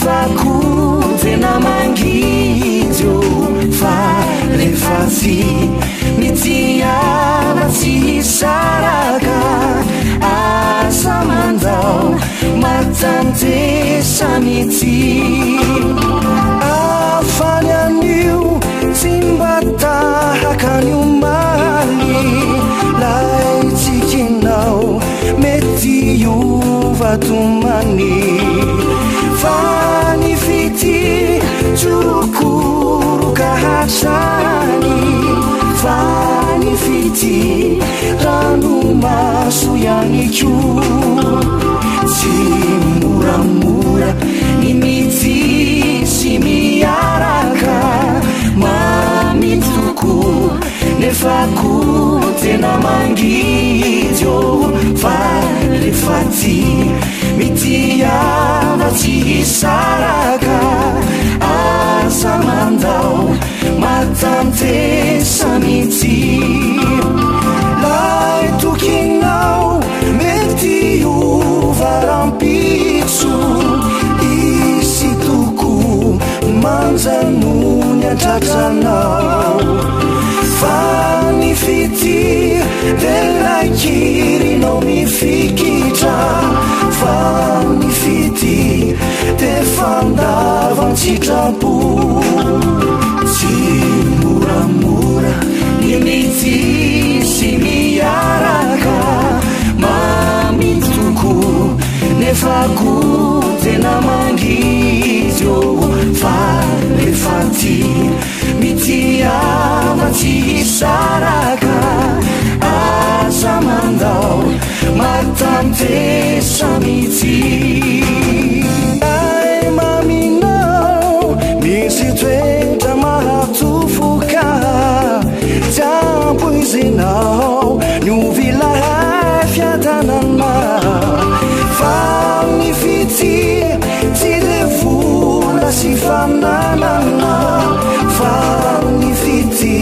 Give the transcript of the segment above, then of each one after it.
nefako tena mangidyo fa rehefatsy mitiana tsy hisaraka asa mandao matantesa mity afany anio tsy mba tahaka ny omaly lay tsikinao mety iovatomany fa ny fity tsokoroka hatrany fa ny fity rano maso ihany ko tsy moramora ny mity sy miaraka mamitoko nefako tena mangidyo fa rehefaty mitiana tsy hisaraka asa mandao matantesa mity lay tokinao mety ovarampitso isy toko manjanony antratranao fa ny fity delakirinao mifikitra fa ny fity de fandavantsitrapo tsy moramora ny mity sy miaraka mamitoko nefako tena mangidyo fa rehefaty mitiana tsy hisaraka asa mandao matantesa mity ay maminao misy toetra mahatofoka jampoizinao ny ovilahay fiadanana fa ny fity tsy le vola sy fananana fa ny fity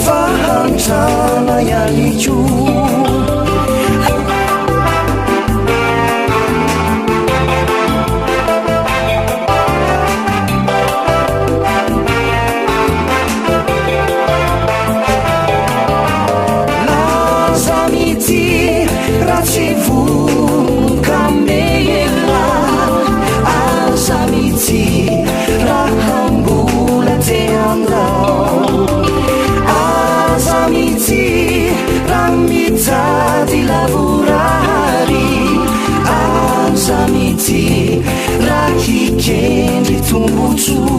fahantrana ihany ko di lavorari ansamiti rakikendri tumbucu